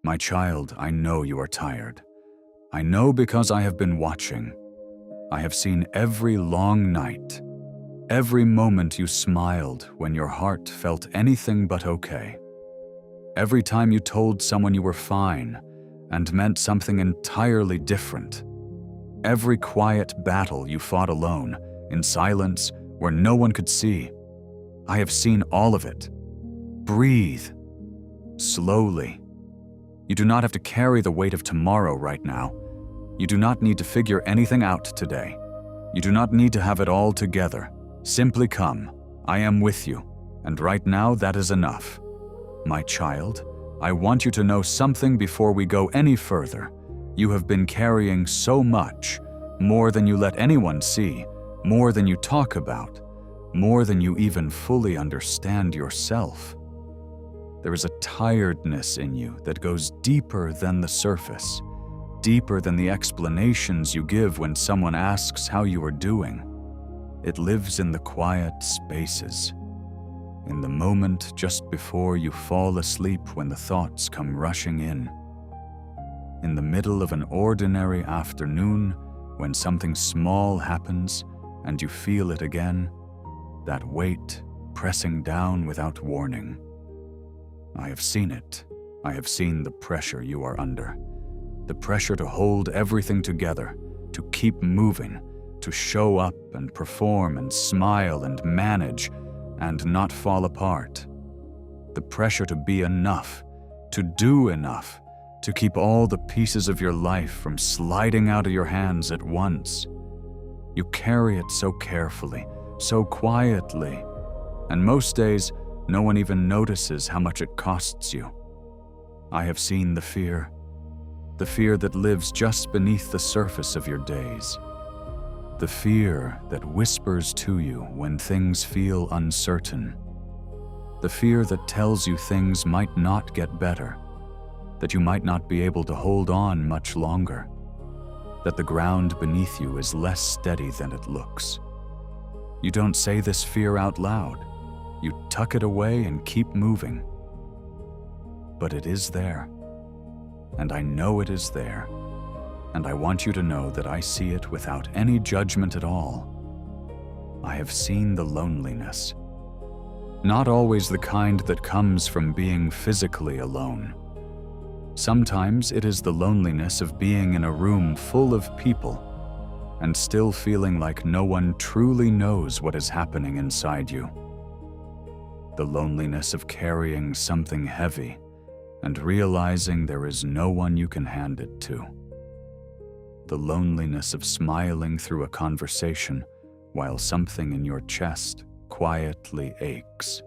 My child, I know you are tired. I know because I have been watching. I have seen every long night, every moment you smiled when your heart felt anything but okay. Every time you told someone you were fine and meant something entirely different. Every quiet battle you fought alone, in silence, where no one could see. I have seen all of it. Breathe. Slowly. You do not have to carry the weight of tomorrow right now. You do not need to figure anything out today. You do not need to have it all together. Simply come. I am with you, and right now that is enough. My child, I want you to know something before we go any further. You have been carrying so much, more than you let anyone see, more than you talk about, more than you even fully understand yourself. There is a tiredness in you that goes deeper than the surface, deeper than the explanations you give when someone asks how you are doing. It lives in the quiet spaces, in the moment just before you fall asleep when the thoughts come rushing in the middle of an ordinary afternoon when something small happens and you feel it again, that weight pressing down without warning. I have seen it. I have seen the pressure you are under. The pressure to hold everything together, to keep moving, to show up and perform and smile and manage and not fall apart. The pressure to be enough, to do enough, to keep all the pieces of your life from sliding out of your hands at once. You carry it so carefully, so quietly, and most days, no one even notices how much it costs you. I have seen the fear that lives just beneath the surface of your days. The fear that whispers to you when things feel uncertain. The fear that tells you things might not get better, that you might not be able to hold on much longer, that the ground beneath you is less steady than it looks. You don't say this fear out loud. You tuck it away and keep moving. But it is there, and I know it is there, and I want you to know that I see it without any judgment at all. I have seen the loneliness, not always the kind that comes from being physically alone. Sometimes it is the loneliness of being in a room full of people and still feeling like no one truly knows what is happening inside you. The loneliness of carrying something heavy and realizing there is no one you can hand it to. The loneliness of smiling through a conversation while something in your chest quietly aches.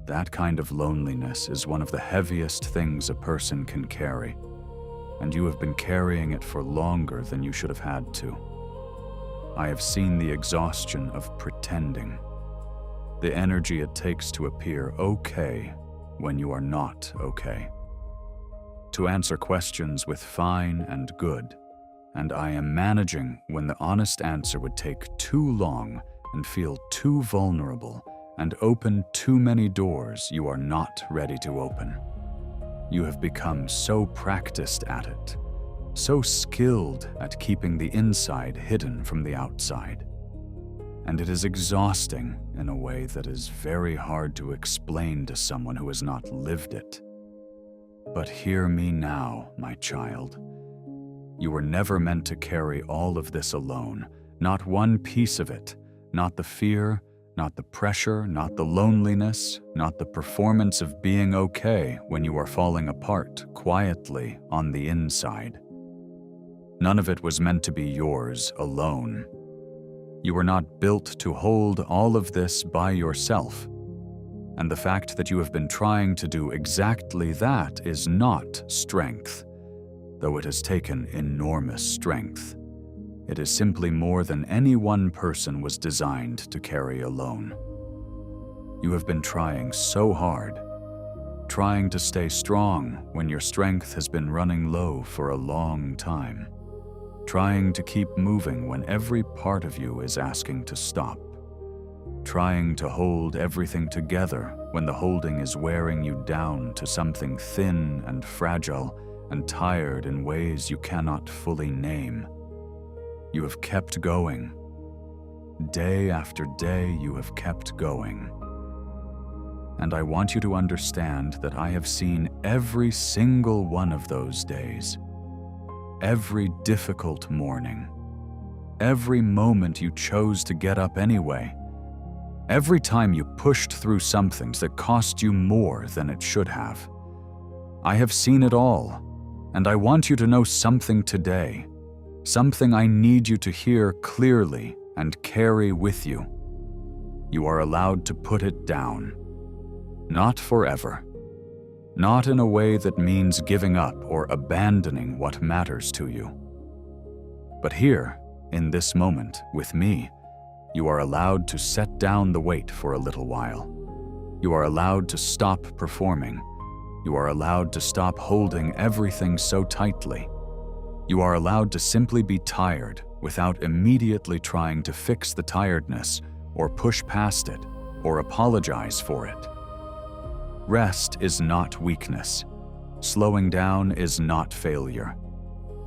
That kind of loneliness is one of the heaviest things a person can carry, and you have been carrying it for longer than you should have had to. I have seen the exhaustion of pretending, the energy it takes to appear okay when you are not okay, to answer questions with fine and good, and I am managing when the honest answer would take too long and feel too vulnerable and open too many doors you are not ready to open. You have become so practiced at it, so skilled at keeping the inside hidden from the outside. And it is exhausting in a way that is very hard to explain to someone who has not lived it. But hear me now, my child. You were never meant to carry all of this alone, not one piece of it, not the fear, not the pressure, not the loneliness, not the performance of being okay when you are falling apart quietly on the inside. None of it was meant to be yours alone. You were not built to hold all of this by yourself. And the fact that you have been trying to do exactly that is not strength, though it has taken enormous strength. It is simply more than any one person was designed to carry alone. You have been trying so hard, trying to stay strong when your strength has been running low for a long time, trying to keep moving when every part of you is asking to stop, trying to hold everything together when the holding is wearing you down to something thin and fragile and tired in ways you cannot fully name. You have kept going. Day after day, you have kept going. And I want you to understand that I have seen every single one of those days, every difficult morning, every moment you chose to get up anyway, every time you pushed through something that cost you more than it should have. I have seen it all, and I want you to know something today, something I need you to hear clearly and carry with you. You are allowed to put it down. Not forever. Not in a way that means giving up or abandoning what matters to you. But here, in this moment, with me, you are allowed to set down the weight for a little while. You are allowed to stop performing. You are allowed to stop holding everything so tightly. You are allowed to simply be tired without immediately trying to fix the tiredness or push past it or apologize for it. Rest is not weakness. Slowing down is not failure.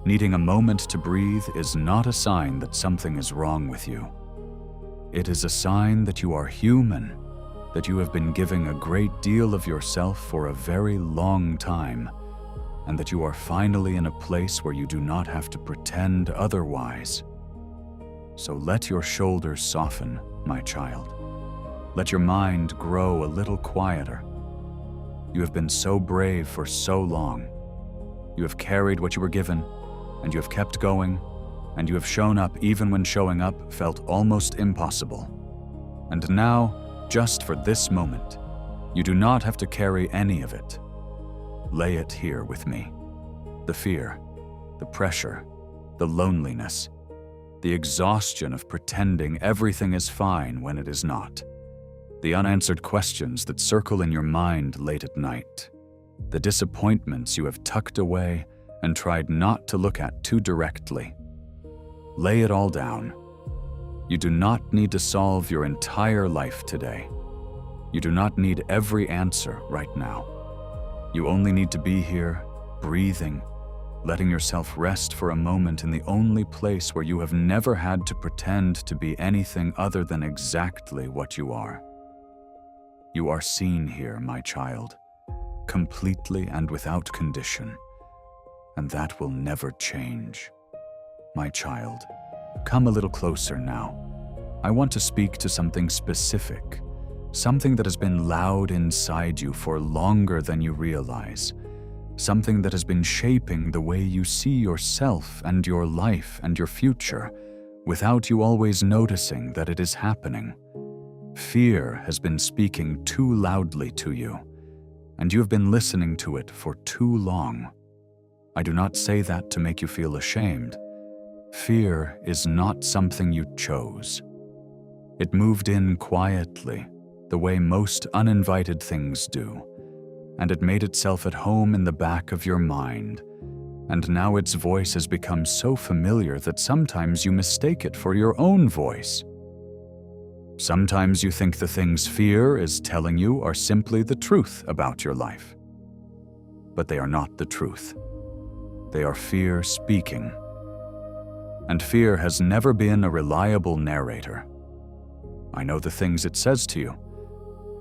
Needing a moment to breathe is not a sign that something is wrong with you. It is a sign that you are human, that you have been giving a great deal of yourself for a very long time, and that you are finally in a place where you do not have to pretend otherwise. So let your shoulders soften, my child. Let your mind grow a little quieter. You have been so brave for so long. You have carried what you were given, and you have kept going, and you have shown up even when showing up felt almost impossible. And now, just for this moment, you do not have to carry any of it. Lay it here with me. The fear, the pressure, the loneliness, the exhaustion of pretending everything is fine when it is not. The unanswered questions that circle in your mind late at night, the disappointments you have tucked away and tried not to look at too directly. Lay it all down. You do not need to solve your entire life today. You do not need every answer right now. You only need to be here, breathing, letting yourself rest for a moment in the only place where you have never had to pretend to be anything other than exactly what you are. You are seen here, my child, completely and without condition, and that will never change. My child, come a little closer now. I want to speak to something specific, something that has been loud inside you for longer than you realize, something that has been shaping the way you see yourself and your life and your future, without you always noticing that it is happening. Fear has been speaking too loudly to you, and you have been listening to it for too long. I do not say that to make you feel ashamed. Fear is not something you chose. It moved in quietly, the way most uninvited things do, and it made itself at home in the back of your mind, and now its voice has become so familiar that sometimes you mistake it for your own voice. Sometimes you think the things fear is telling you are simply the truth about your life. But they are not the truth. They are fear speaking. And fear has never been a reliable narrator. I know the things it says to you.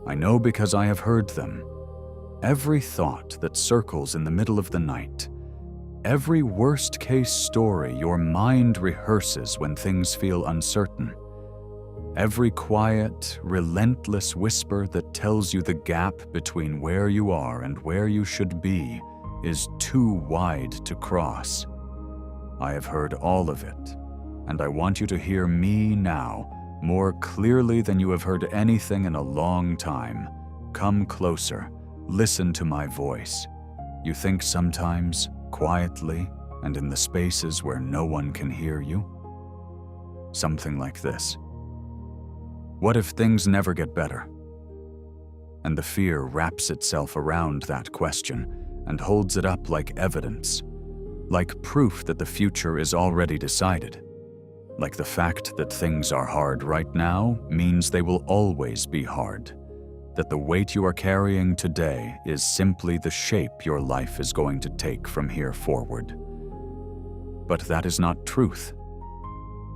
I know because I have heard them. Every thought that circles in the middle of the night, every worst-case story your mind rehearses when things feel uncertain, every quiet, relentless whisper that tells you the gap between where you are and where you should be is too wide to cross. I have heard all of it, and I want you to hear me now more clearly than you have heard anything in a long time. Come closer, listen to my voice. You think sometimes, quietly, and in the spaces where no one can hear you? Something like this. What if things never get better? And the fear wraps itself around that question and holds it up like evidence, like proof that the future is already decided. Like the fact that things are hard right now means they will always be hard. That the weight you are carrying today is simply the shape your life is going to take from here forward. But that is not truth.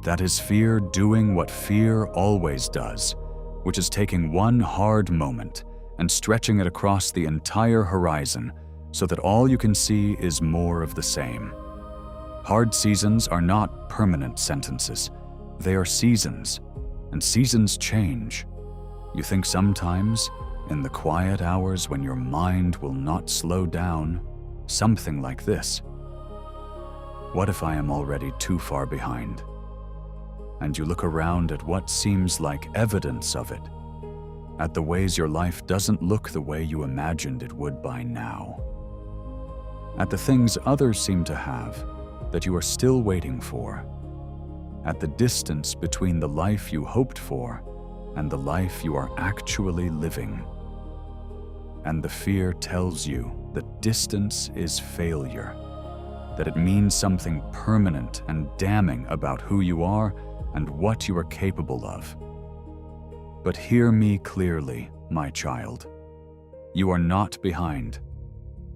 That is fear doing what fear always does, which is taking one hard moment and stretching it across the entire horizon so that all you can see is more of the same. Hard seasons are not permanent sentences. They are seasons, and seasons change. You think sometimes, in the quiet hours when your mind will not slow down, something like this. What if I am already too far behind? And you look around at what seems like evidence of it, at the ways your life doesn't look the way you imagined it would by now, at the things others seem to have that you are still waiting for, at the distance between the life you hoped for and the life you are actually living. And the fear tells you that distance is failure, that it means something permanent and damning about who you are and what you are capable of. But hear me clearly, my child. You are not behind.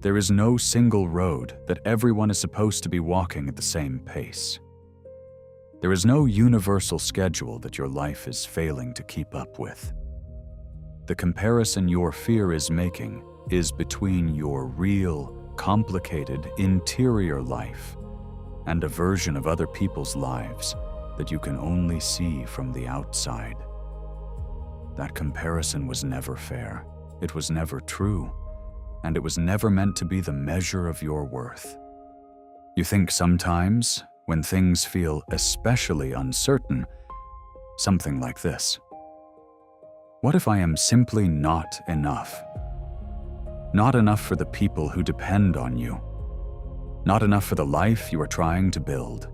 There is no single road that everyone is supposed to be walking at the same pace. There is no universal schedule that your life is failing to keep up with. The comparison your fear is making is between your real, complicated, interior life and a version of other people's lives that you can only see from the outside. That comparison was never fair, it was never true, and it was never meant to be the measure of your worth. You think sometimes, when things feel especially uncertain, something like this. What if I am simply not enough? Not enough for the people who depend on you. Not enough for the life you are trying to build.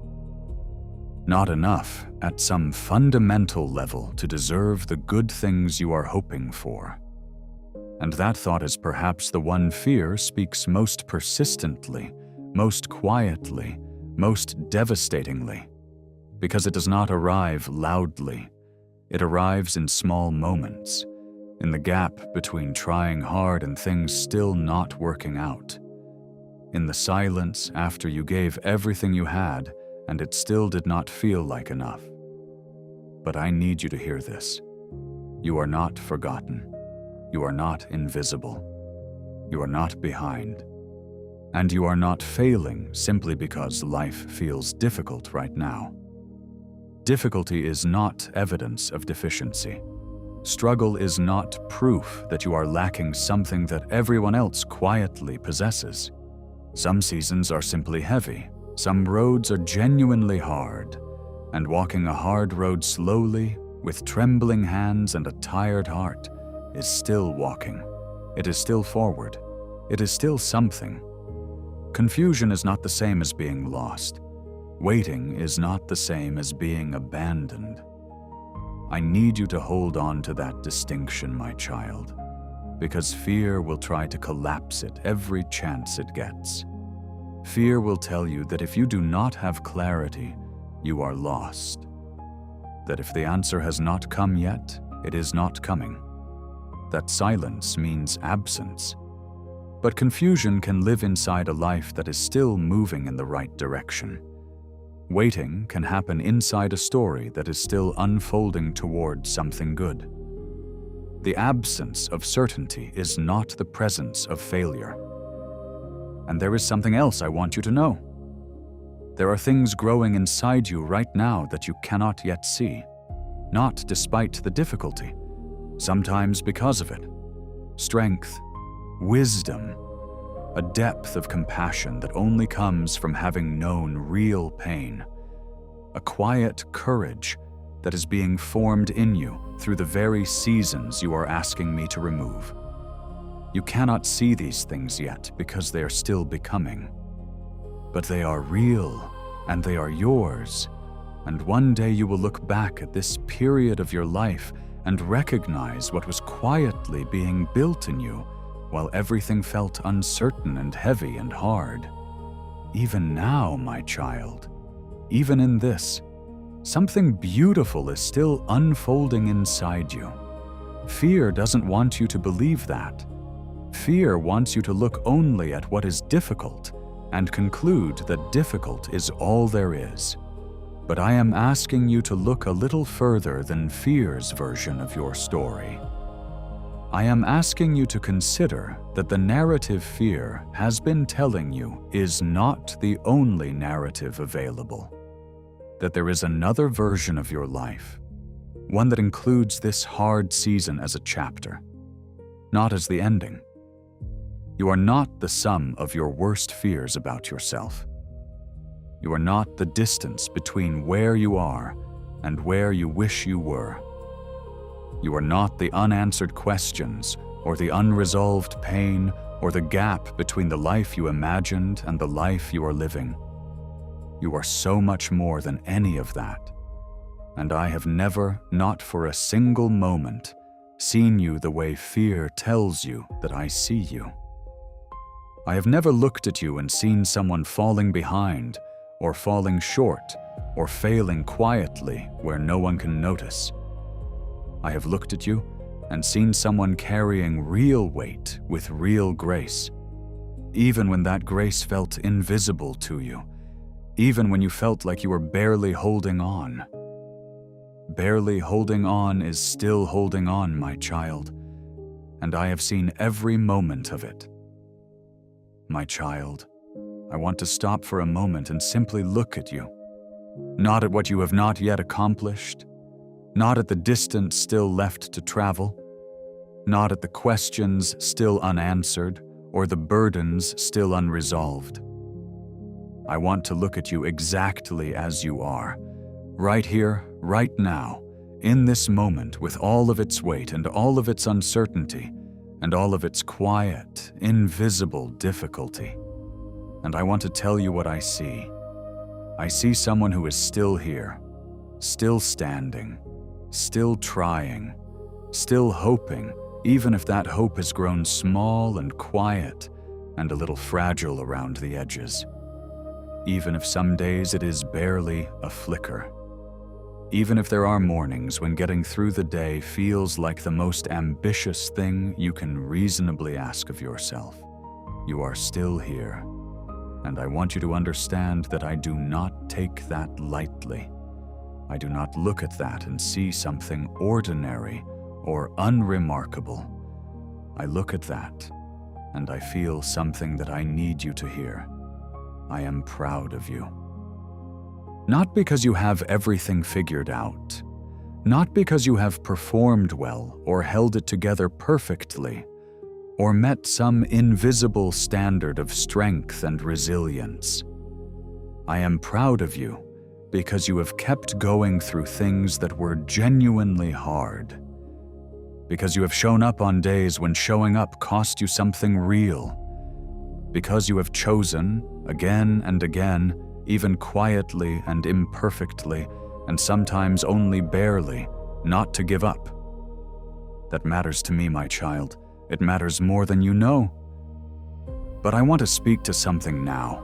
Not enough at some fundamental level to deserve the good things you are hoping for. And that thought is perhaps the one fear speaks most persistently, most quietly, most devastatingly, because it does not arrive loudly. It arrives in small moments, in the gap between trying hard and things still not working out, in the silence after you gave everything you had and it still did not feel like enough. But I need you to hear this. You are not forgotten. You are not invisible. You are not behind. And you are not failing simply because life feels difficult right now. Difficulty is not evidence of deficiency. Struggle is not proof that you are lacking something that everyone else quietly possesses. Some seasons are simply heavy. Some roads are genuinely hard. And walking a hard road slowly, with trembling hands and a tired heart, is still walking. It is still forward. It is still something. Confusion is not the same as being lost. Waiting is not the same as being abandoned. I need you to hold on to that distinction, my child, because fear will try to collapse it every chance it gets. Fear will tell you that if you do not have clarity, you are lost. That if the answer has not come yet, it is not coming. That silence means absence. But confusion can live inside a life that is still moving in the right direction. Waiting can happen inside a story that is still unfolding toward something good. The absence of certainty is not the presence of failure. And there is something else I want you to know. There are things growing inside you right now that you cannot yet see, not despite the difficulty, sometimes because of it. Strength, wisdom, a depth of compassion that only comes from having known real pain, a quiet courage that is being formed in you through the very seasons you are asking me to remove. You cannot see these things yet because they are still becoming. But they are real, and they are yours, and one day you will look back at this period of your life and recognize what was quietly being built in you while everything felt uncertain and heavy and hard. Even now, my child, even in this, Something beautiful is still unfolding inside you. Fear doesn't want you to believe that. Fear wants you to look only at what is difficult and conclude that difficult is all there is. But I am asking you to look a little further than fear's version of your story. I am asking you to consider that the narrative fear has been telling you is not the only narrative available. That there is another version of your life, one that includes this hard season as a chapter, not as the ending. You are not the sum of your worst fears about yourself. You are not the distance between where you are and where you wish you were. You are not the unanswered questions or the unresolved pain or the gap between the life you imagined and the life you are living. You are so much more than any of that. And I have never, not for a single moment, seen you the way fear tells you that I see you. I have never looked at you and seen someone falling behind or falling short or failing quietly where no one can notice. I have looked at you and seen someone carrying real weight with real grace, even when that grace felt invisible to you, even when you felt like you were barely holding on. Barely holding on is still holding on, my child, and I have seen every moment of it. My child, I want to stop for a moment and simply look at you, not at what you have not yet accomplished, not at the distance still left to travel, not at the questions still unanswered or the burdens still unresolved. I want to look at you exactly as you are, right here, right now, in this moment with all of its weight and all of its uncertainty and all of its quiet, invisible difficulty. And I want to tell you what I see. I see someone who is still here, still standing, still trying, still hoping, even if that hope has grown small and quiet and a little fragile around the edges. Even if some days it is barely a flicker. Even if there are mornings when getting through the day feels like the most ambitious thing you can reasonably ask of yourself, you are still here. And I want you to understand that I do not take that lightly. I do not look at that and see something ordinary or unremarkable. I look at that and I feel something that I need you to hear. I am proud of you. Not because you have everything figured out, not because you have performed well or held it together perfectly, or met some invisible standard of strength and resilience. I am proud of you because you have kept going through things that were genuinely hard. Because you have shown up on days when showing up cost you something real. Because you have chosen, again and again, even quietly and imperfectly, and sometimes only barely, not to give up. That matters to me, my child. It matters more than you know. But I want to speak to something now.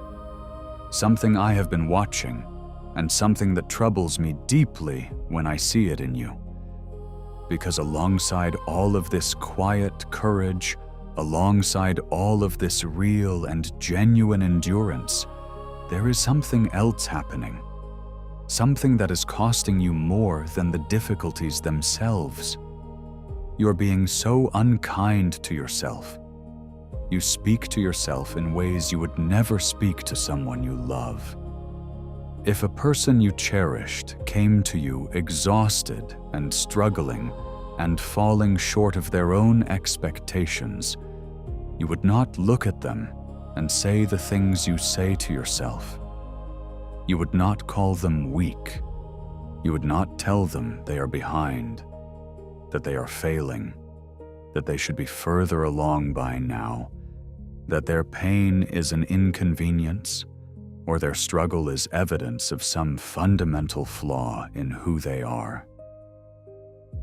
Something I have been watching, and something that troubles me deeply when I see it in you. Because alongside all of this quiet courage, alongside all of this real and genuine endurance, there is something else happening. Something that is costing you more than the difficulties themselves. You're being so unkind to yourself. You speak to yourself in ways you would never speak to someone you love. If a person you cherished came to you exhausted and struggling and falling short of their own expectations, you would not look at them and say the things you say to yourself. You would not call them weak. You would not tell them they are behind, that they are failing, that they should be further along by now, that their pain is an inconvenience, or their struggle is evidence of some fundamental flaw in who they are.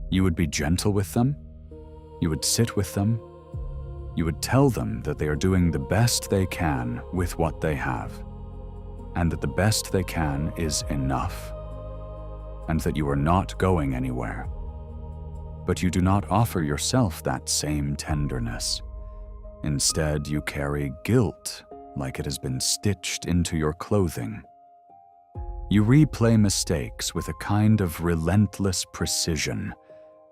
You would be gentle with them. You would sit with them. You would tell them that they are doing the best they can with what they have, and that the best they can is enough. and that you are not going anywhere. But you do not offer yourself that same tenderness. Instead, you carry guilt like it has been stitched into your clothing. You replay mistakes with a kind of relentless precision,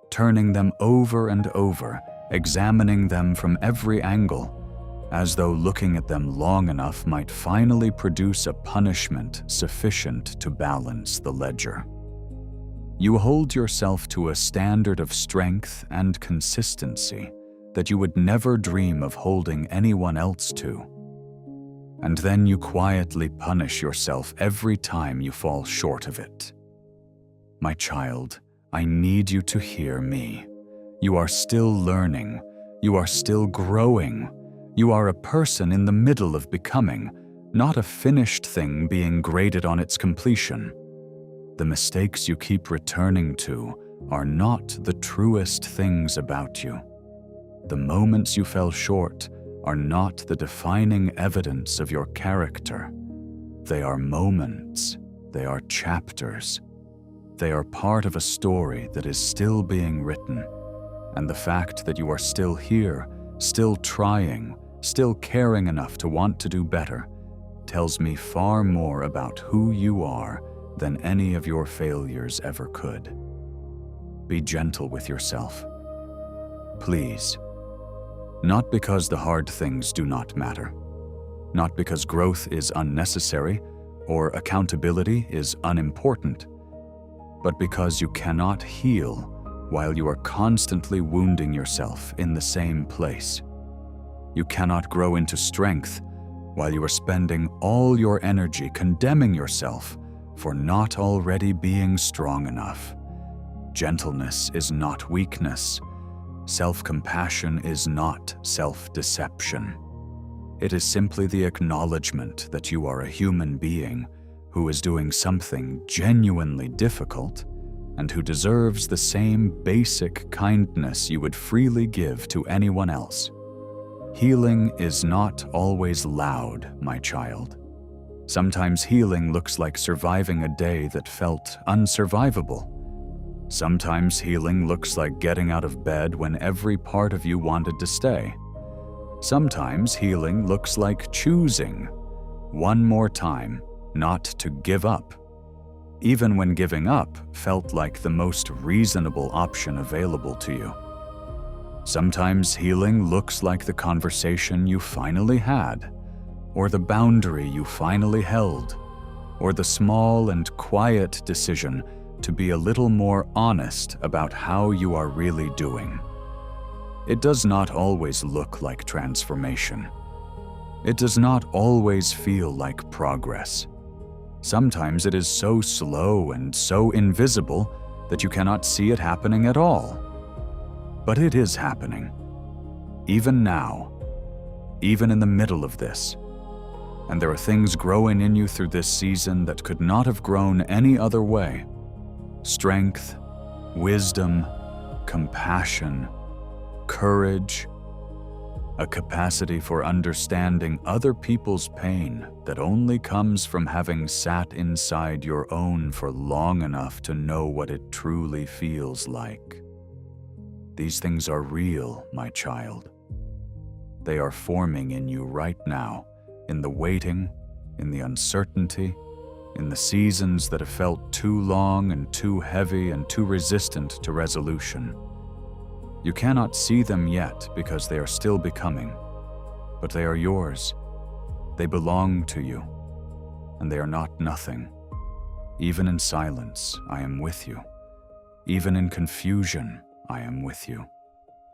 turning them over and over, examining them from every angle, as though looking at them long enough might finally produce a punishment sufficient to balance the ledger. You hold yourself to a standard of strength and consistency that you would never dream of holding anyone else to. And then you quietly punish yourself every time you fall short of it. My child, I need you to hear me. You are still learning. You are still growing. You are a person in the middle of becoming, not a finished thing being graded on its completion. The mistakes you keep returning to are not the truest things about you. The moments you fell short are not the defining evidence of your character. They are moments. They are chapters. They are part of a story that is still being written. And the fact that you are still here, still trying, still caring enough to want to do better, tells me far more about who you are than any of your failures ever could. Be gentle with yourself. Please. Not because the hard things do not matter, not because growth is unnecessary or accountability is unimportant, but because you cannot heal while you are constantly wounding yourself in the same place. You cannot grow into strength while you are spending all your energy condemning yourself for not already being strong enough. Gentleness is not weakness. Self-compassion is not self-deception. It is simply the acknowledgement that you are a human being who is doing something genuinely difficult and who deserves the same basic kindness you would freely give to anyone else. Healing is not always loud, my child. Sometimes healing looks like surviving a day that felt unsurvivable. Sometimes healing looks like getting out of bed when every part of you wanted to stay. Sometimes healing looks like choosing, one more time, not to give up, even when giving up felt like the most reasonable option available to you. Sometimes healing looks like the conversation you finally had, or the boundary you finally held, or the small and quiet decision to be a little more honest about how you are really doing. It does not always look like transformation. It does not always feel like progress. Sometimes it is so slow and so invisible that you cannot see it happening at all. But it is happening. Even now. Even in the middle of this. And there are things growing in you through this season that could not have grown any other way. Strength, wisdom, compassion, courage, a capacity for understanding other people's pain that only comes from having sat inside your own for long enough to know what it truly feels like. These things are real, my child. They are forming in you right now, in the waiting, in the uncertainty, in the seasons that have felt too long and too heavy and too resistant to resolution. You cannot see them yet because they are still becoming, but they are yours. They belong to you, and they are not nothing. Even in silence, I am with you. Even in confusion, I am with you.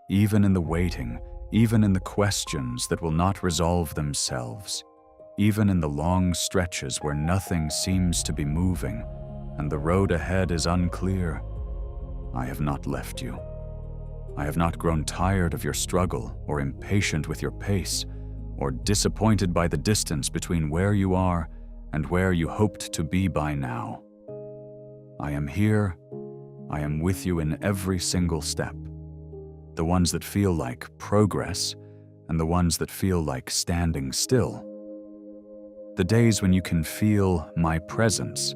Even in the waiting, even in the questions that will not resolve themselves, even in the long stretches where nothing seems to be moving and the road ahead is unclear, I have not left you. I have not grown tired of your struggle or impatient with your pace or disappointed by the distance between where you are and where you hoped to be by now. I am here. I am with you in every single step. The ones that feel like progress and the ones that feel like standing still. The days when you can feel my presence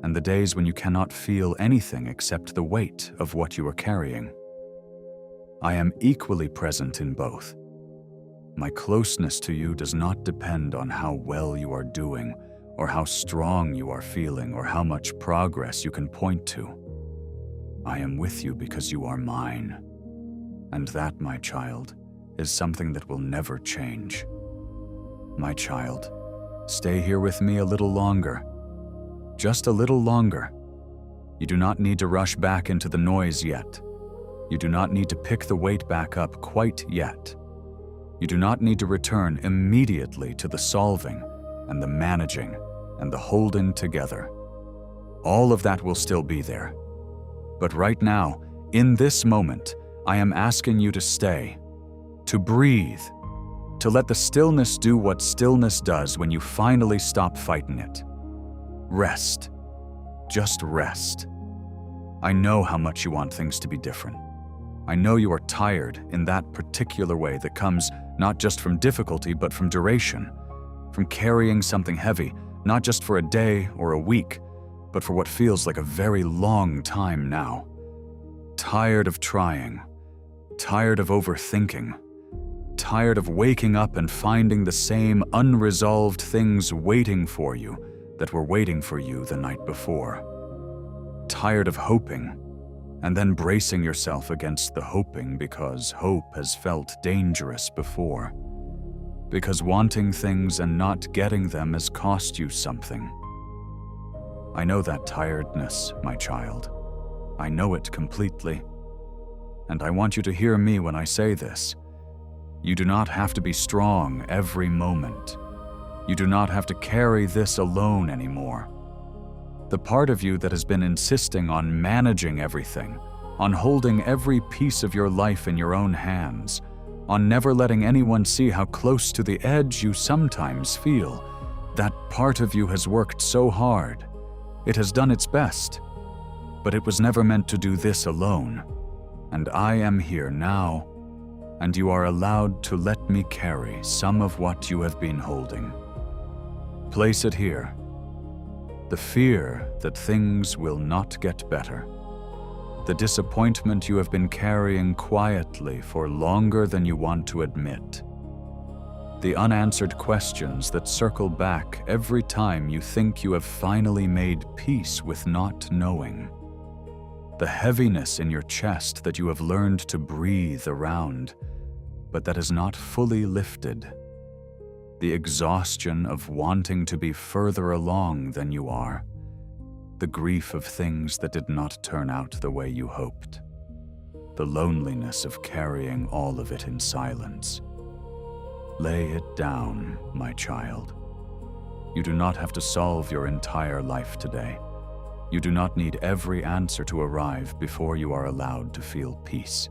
and the days when you cannot feel anything except the weight of what you are carrying. I am equally present in both. My closeness to you does not depend on how well you are doing, or how strong you are feeling, or how much progress you can point to. I am with you because you are mine. And that, my child, is something that will never change. My child, stay here with me a little longer. Just a little longer. You do not need to rush back into the noise yet. You do not need to pick the weight back up quite yet. You do not need to return immediately to the solving and the managing and the holding together. All of that will still be there. But right now, in this moment, I am asking you to stay, to breathe, to let the stillness do what stillness does when you finally stop fighting it. Rest. Just rest. I know how much you want things to be different. I know you are tired in that particular way that comes not just from difficulty, but from duration, from carrying something heavy, not just for a day or a week, but for what feels like a very long time now. Tired of trying, tired of overthinking, tired of waking up and finding the same unresolved things waiting for you that were waiting for you the night before. Tired of hoping, and then bracing yourself against the hoping because hope has felt dangerous before. Because wanting things and not getting them has cost you something. I know that tiredness, my child. I know it completely. And I want you to hear me when I say this. You do not have to be strong every moment. You do not have to carry this alone anymore. The part of you that has been insisting on managing everything, on holding every piece of your life in your own hands, on never letting anyone see how close to the edge you sometimes feel, that part of you has worked so hard. It has done its best. But it was never meant to do this alone. And I am here now, and you are allowed to let me carry some of what you have been holding. Place it here. The fear that things will not get better. The disappointment you have been carrying quietly for longer than you want to admit. The unanswered questions that circle back every time you think you have finally made peace with not knowing. The heaviness in your chest that you have learned to breathe around, but that is not fully lifted. The exhaustion of wanting to be further along than you are. The grief of things that did not turn out the way you hoped. The loneliness of carrying all of it in silence. Lay it down, my child. You do not have to solve your entire life today. You do not need every answer to arrive before you are allowed to feel peace.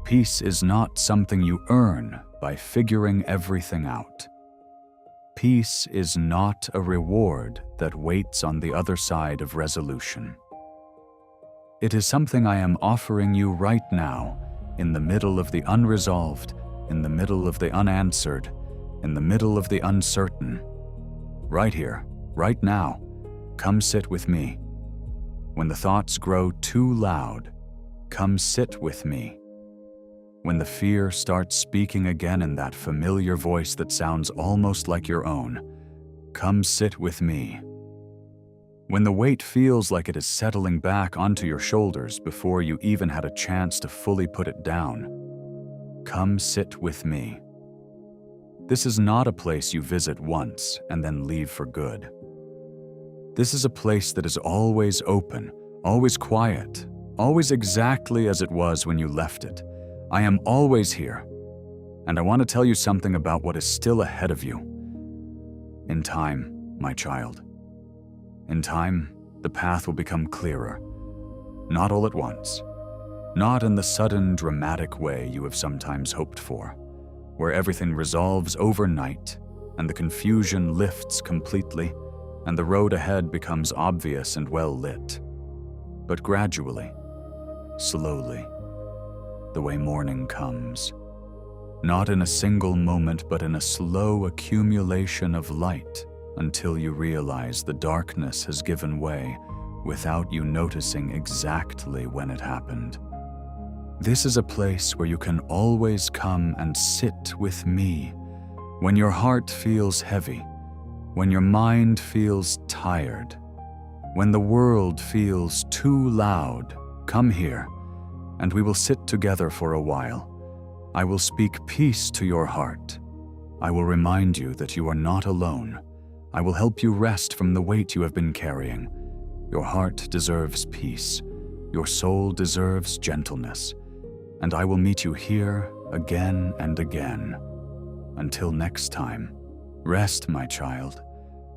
Peace is not something you earn by figuring everything out. Peace is not a reward that waits on the other side of resolution. It is something I am offering you right now, in the middle of the unresolved, in the middle of the unanswered, in the middle of the uncertain. Right here, right now, come sit with me. When the thoughts grow too loud, come sit with me. When the fear starts speaking again in that familiar voice that sounds almost like your own, come sit with me. When the weight feels like it is settling back onto your shoulders before you even had a chance to fully put it down, come sit with me. This is not a place you visit once and then leave for good. This is a place that is always open, always quiet, always exactly as it was when you left it. I am always here, and I want to tell you something about what is still ahead of you. In time, my child. In time, the path will become clearer. Not all at once. Not in the sudden, dramatic way you have sometimes hoped for, where everything resolves overnight, and the confusion lifts completely, and the road ahead becomes obvious and well lit. But gradually, slowly, the way morning comes, not in a single moment, but in a slow accumulation of light until you realize the darkness has given way without you noticing exactly when it happened. This is a place where you can always come and sit with me when your heart feels heavy, when your mind feels tired, when the world feels too loud. Come here, and we will sit together for a while. I will speak peace to your heart. I will remind you that you are not alone. I will help you rest from the weight you have been carrying. Your heart deserves peace. Your soul deserves gentleness. And I will meet you here again and again. Until next time, rest, my child.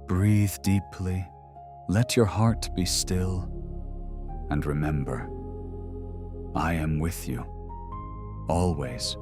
Breathe deeply. Let your heart be still. And remember, I am with you, always.